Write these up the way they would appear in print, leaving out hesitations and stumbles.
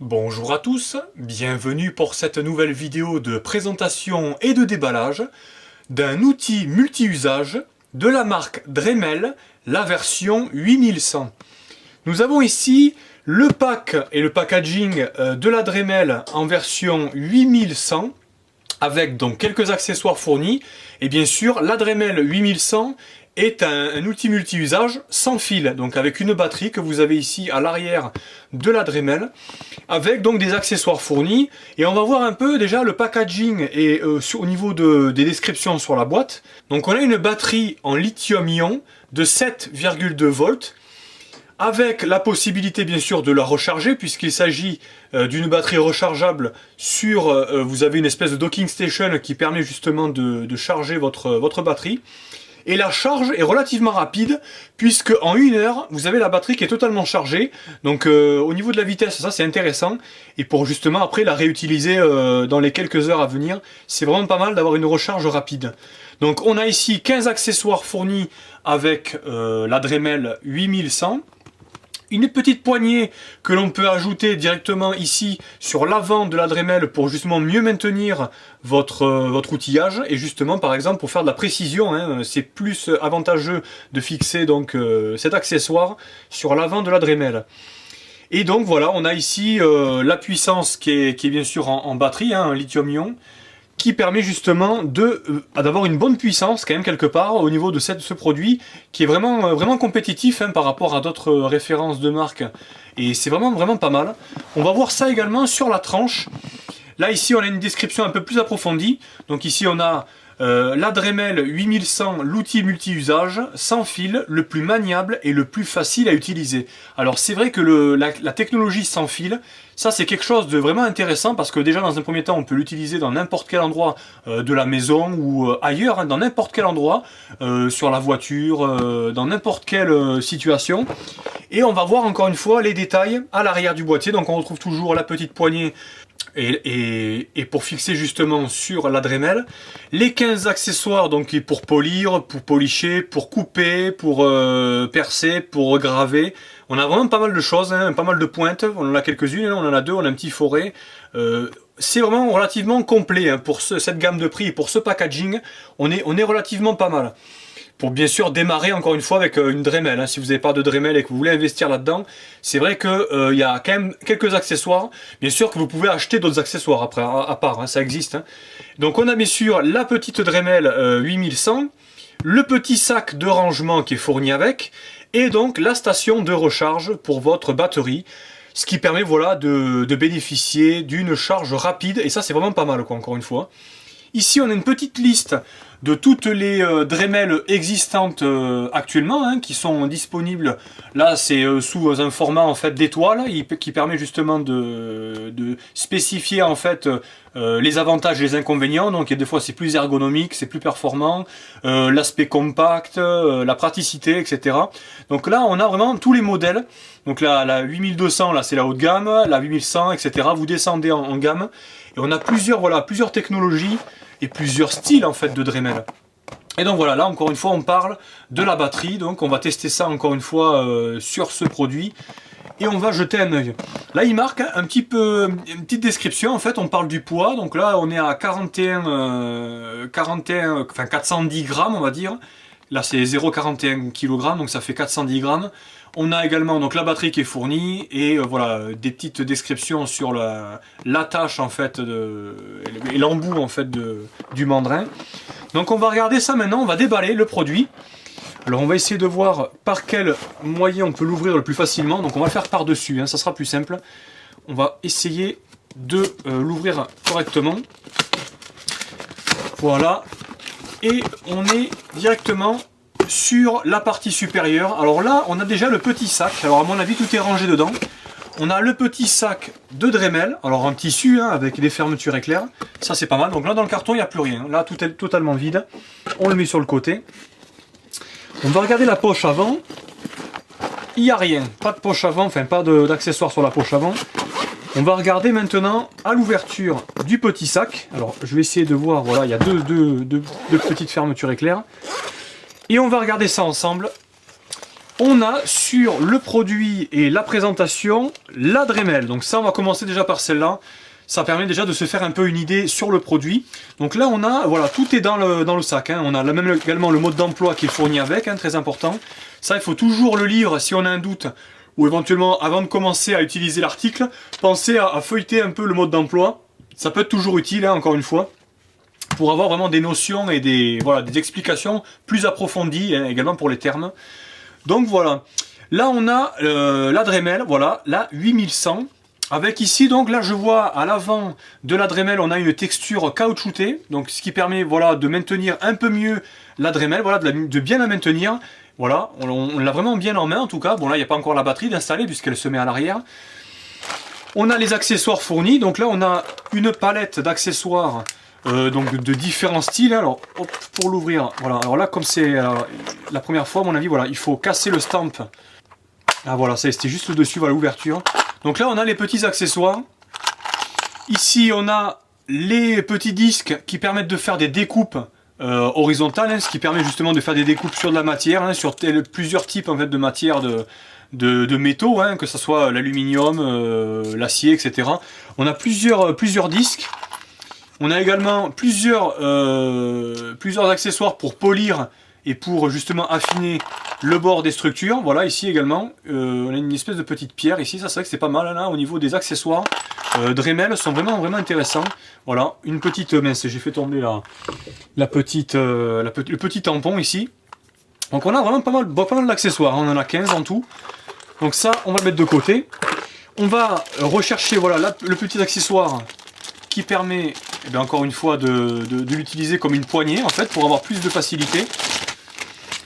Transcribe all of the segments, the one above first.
Bonjour à tous, bienvenue pour cette nouvelle vidéo de présentation et de déballage d'un outil multi-usage de la marque Dremel, la version 8100. Nous avons ici le pack et le packaging de la Dremel en version 8100 avec donc quelques accessoires fournis et bien sûr la Dremel 8100 est un outil multi-usage sans fil, donc avec une batterie que vous avez ici à l'arrière de la Dremel, avec donc des accessoires fournis. Et on va voir un peu déjà le packaging et au niveau des descriptions sur la boîte. Donc on a une batterie en lithium-ion de 7,2 volts, avec la possibilité bien sûr de la recharger, puisqu'il s'agit d'une batterie rechargeable sur... vous avez une espèce de docking station qui permet justement de charger votre batterie. Et la charge est relativement rapide, puisque en 1 heure, vous avez la batterie qui est totalement chargée. Donc au niveau de la vitesse, ça c'est intéressant. Et pour justement après la réutiliser dans les quelques heures à venir, c'est vraiment pas mal d'avoir une recharge rapide. Donc on a ici 15 accessoires fournis avec la Dremel 8100. Une petite poignée que l'on peut ajouter directement ici sur l'avant de la Dremel pour justement mieux maintenir votre outillage, et justement par exemple pour faire de la précision, hein, c'est plus avantageux de fixer donc cet accessoire sur l'avant de la Dremel. Et donc voilà, on a ici la puissance qui est bien sûr en batterie, hein, un lithium-ion, qui permet justement d'avoir une bonne puissance quand même quelque part au niveau de ce produit qui est vraiment compétitif hein, par rapport à d'autres références de marque, et c'est vraiment pas mal. On va voir ça également sur la tranche. Là ici on a une description un peu plus approfondie. Donc ici on a la Dremel 8100, l'outil multi-usage, sans fil, le plus maniable et le plus facile à utiliser. Alors c'est vrai que la technologie sans fil, ça c'est quelque chose de vraiment intéressant, parce que déjà dans un premier temps on peut l'utiliser dans n'importe quel endroit de la maison ou ailleurs, hein, dans n'importe quel endroit, sur la voiture, dans n'importe quelle situation. Et on va voir encore une fois les détails à l'arrière du boîtier. Donc on retrouve toujours la petite poignée et pour fixer justement sur la Dremel, les 15 accessoires donc pour polir, pour policher, pour couper, pour percer, pour graver. On a vraiment pas mal de choses, hein, pas mal de pointes, on en a quelques-unes, on en a deux, on a un petit forêt. C'est vraiment relativement complet hein, pour cette gamme de prix et pour ce packaging, on est relativement pas mal. Pour bien sûr démarrer encore une fois avec une Dremel, hein. Si vous n'avez pas de Dremel et que vous voulez investir là-dedans, c'est vrai que y a quand même quelques accessoires. Bien sûr que vous pouvez acheter d'autres accessoires après, à part, hein, ça existe. Hein. Donc on a bien sûr la petite Dremel 8100, le petit sac de rangement qui est fourni avec, et donc la station de recharge pour votre batterie. Ce qui permet voilà, de bénéficier d'une charge rapide, et ça c'est vraiment pas mal quoi, encore une fois. Ici on a une petite liste de toutes les Dremel existantes actuellement, hein, qui sont disponibles. Là c'est sous un format en fait d'étoile, qui permet justement de spécifier en fait les avantages et les inconvénients. Donc des fois c'est plus ergonomique, c'est plus performant, l'aspect compact, la praticité, etc. Donc là on a vraiment tous les modèles. Donc la 8200 là c'est la haut de gamme, la 8100, etc. Vous descendez en gamme, et on a plusieurs technologies et plusieurs styles en fait de Dremel. Et donc voilà, là encore une fois on parle de la batterie, donc on va tester ça encore une fois sur ce produit et on va jeter un œil. Là il marque un petit peu, une petite description, en fait on parle du poids, donc là on est à 410 grammes on va dire. Là c'est 0,41 kg, donc ça fait 410 grammes. On a également donc la batterie qui est fournie et voilà des petites descriptions sur l'attache en fait et l'embout en fait du mandrin. Donc on va regarder ça maintenant, on va déballer le produit. Alors on va essayer de voir par quel moyen on peut l'ouvrir le plus facilement. Donc on va le faire par dessus, hein, ça sera plus simple. On va essayer de l'ouvrir correctement. Voilà. Et on est directement sur la partie supérieure. Alors là on a déjà le petit sac, alors à mon avis tout est rangé dedans. On a le petit sac de Dremel, alors en tissu hein, avec des fermetures éclairs, ça c'est pas mal. Donc là dans le carton il n'y a plus rien, là tout est totalement vide. On le met sur le côté. On va regarder la poche avant. Il n'y a rien, pas de poche avant, enfin pas d'accessoires sur la poche avant. On va regarder maintenant à l'ouverture du petit sac. Alors je vais essayer de voir, voilà il y a deux petites fermetures éclairs. Et on va regarder ça ensemble. on a sur le produit et la présentation la Dremel. Donc ça, on va commencer déjà par celle-là. Ça permet déjà de se faire un peu une idée sur le produit. Donc là, on a, voilà, tout est dans le sac. Hein. On a même également le mode d'emploi qui est fourni avec, hein, très important. Ça, il faut toujours le lire si on a un doute. Ou éventuellement, avant de commencer à utiliser l'article, pensez à feuilleter un peu le mode d'emploi. Ça peut être toujours utile, hein, encore une fois, pour avoir vraiment des notions et des explications plus approfondies, hein, également pour les termes. Donc voilà. Là, on a la Dremel, voilà, la 8100. Avec ici, donc là, je vois à l'avant de la Dremel, on a une texture caoutchoutée. Donc, ce qui permet, voilà, de maintenir un peu mieux la Dremel, voilà, de bien la maintenir. Voilà, on l'a vraiment bien en main en tout cas. Bon là, il n'y a pas encore la batterie d'installer puisqu'elle se met à l'arrière. On a les accessoires fournis. Donc là, on a une palette d'accessoires donc de différents styles. Alors, hop, pour l'ouvrir, voilà. Alors là, comme c'est la première fois, à mon avis, voilà, il faut casser le stamp. Ah voilà, c'était juste le dessus, voilà l'ouverture. Donc là, on a les petits accessoires. Ici, on a les petits disques qui permettent de faire des découpes horizontale, hein, ce qui permet justement de faire des découpes sur de la matière, hein, sur plusieurs types en fait, de matières de métaux, hein, que ce soit l'aluminium, l'acier, etc. On a plusieurs disques. On a également plusieurs accessoires pour polir et pour justement affiner le bord des structures. Voilà, ici également, on a une espèce de petite pierre ici, ça c'est vrai que c'est pas mal, là, au niveau des accessoires. Dremel sont vraiment intéressants. Voilà, une petite mince, j'ai fait tomber le petit tampon ici. Donc on a vraiment pas mal d'accessoires, on en a 15 en tout. Donc ça, on va le mettre de côté. On va rechercher, voilà, le petit accessoire qui permet, eh bien, encore une fois, de l'utiliser comme une poignée, en fait, pour avoir plus de facilité.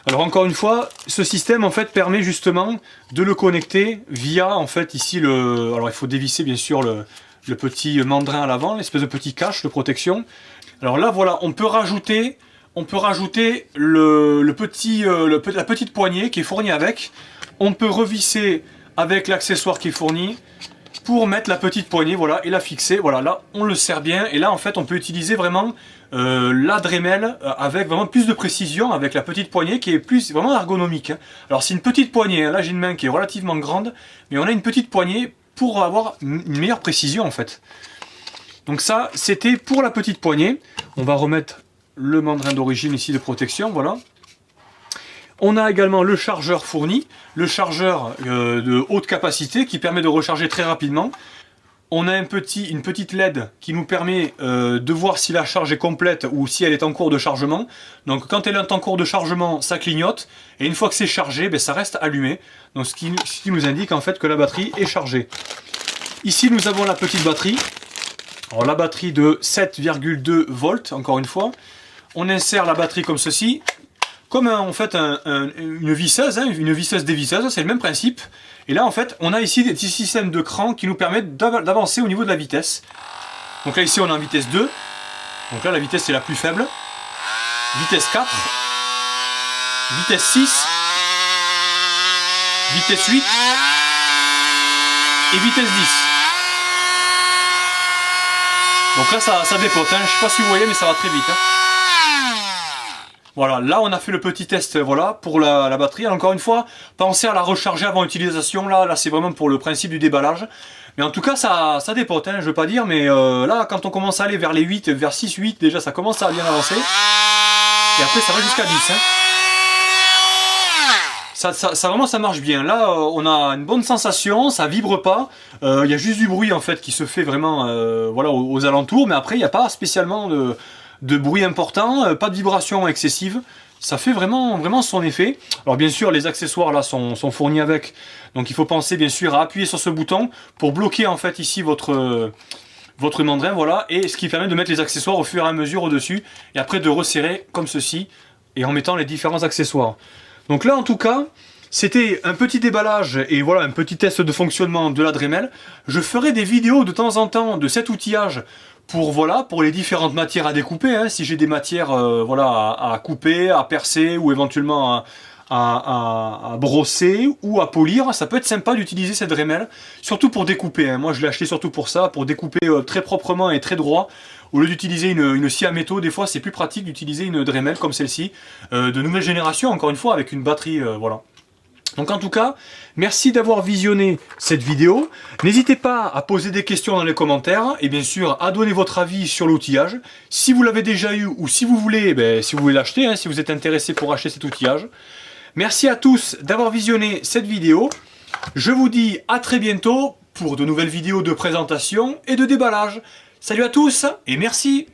Alors encore une fois, ce système en fait permet justement de le connecter via en fait ici alors il faut dévisser bien sûr le petit mandrin à l'avant, l'espèce de petit cache de protection. Alors là voilà, on peut rajouter la petite poignée qui est fournie avec. On peut revisser avec l'accessoire qui est fourni pour mettre la petite poignée, voilà, et la fixer. Voilà, là on le serre bien et là en fait on peut utiliser vraiment la Dremel avec vraiment plus de précision, avec la petite poignée qui est vraiment ergonomique. Hein. Alors c'est une petite poignée, hein. Là j'ai une main qui est relativement grande, mais on a une petite poignée pour avoir une meilleure précision en fait. Donc ça c'était pour la petite poignée. On va remettre le mandrin d'origine ici de protection, voilà. On a également le chargeur fourni, le chargeur de haute capacité qui permet de recharger très rapidement. On a une petite LED qui nous permet de voir si la charge est complète ou si elle est en cours de chargement. Donc quand elle est en cours de chargement, ça clignote. Et une fois que c'est chargé, ben, ça reste allumé. Donc ce qui nous indique en fait que la batterie est chargée. Ici nous avons la petite batterie. Alors la batterie de 7,2 volts, encore une fois. On insère la batterie comme ceci. Comme en fait une visseuse, hein, une visseuse dévisseuse, c'est le même principe. Et là en fait on a ici des petits systèmes de cran qui nous permettent d'avancer au niveau de la vitesse. Donc là ici on est en vitesse 2. Donc là la vitesse est la plus faible. Vitesse 4. Vitesse 6. Vitesse 8. Et vitesse 10. Donc là ça dépote, hein. Je sais pas si vous voyez mais ça va très vite. Hein. Voilà, là on a fait le petit test voilà, pour la batterie. Alors, encore une fois, pensez à la recharger avant utilisation. Là c'est vraiment pour le principe du déballage. Mais en tout cas, ça dépote, hein, je veux pas dire. Mais là, quand on commence à aller vers les 8, vers 6, 8, déjà ça commence à bien avancer. Et après ça va jusqu'à 10. Hein. Ça vraiment ça marche bien. Là on a une bonne sensation, ça vibre pas. Il y a juste du bruit en fait qui se fait vraiment voilà, aux alentours. Mais après il n'y a pas spécialement de bruit important, pas de vibration excessive, ça fait vraiment son effet. Alors bien sûr les accessoires là sont fournis avec, donc il faut penser bien sûr à appuyer sur ce bouton pour bloquer en fait ici votre mandrin, voilà, et ce qui permet de mettre les accessoires au fur et à mesure au dessus, et après de resserrer comme ceci, et en mettant les différents accessoires. Donc là en tout cas, c'était un petit déballage et voilà un petit test de fonctionnement de la Dremel. Je ferai des vidéos de temps en temps de cet outillage pour les différentes matières à découper, hein, si j'ai des matières voilà, à couper, à percer ou éventuellement à brosser ou à polir, ça peut être sympa d'utiliser cette Dremel, surtout pour découper, hein. Moi je l'ai acheté surtout pour ça, pour découper très proprement et très droit. Au lieu d'utiliser une scie à métaux, des fois c'est plus pratique d'utiliser une Dremel comme celle-ci, de nouvelle génération encore une fois avec une batterie voilà, Donc en tout cas, merci d'avoir visionné cette vidéo. N'hésitez pas à poser des questions dans les commentaires et bien sûr à donner votre avis sur l'outillage. Si vous l'avez déjà eu ou si vous voulez, si vous voulez l'acheter, hein, si vous êtes intéressé pour acheter cet outillage. Merci à tous d'avoir visionné cette vidéo. Je vous dis à très bientôt pour de nouvelles vidéos de présentation et de déballage. Salut à tous et merci!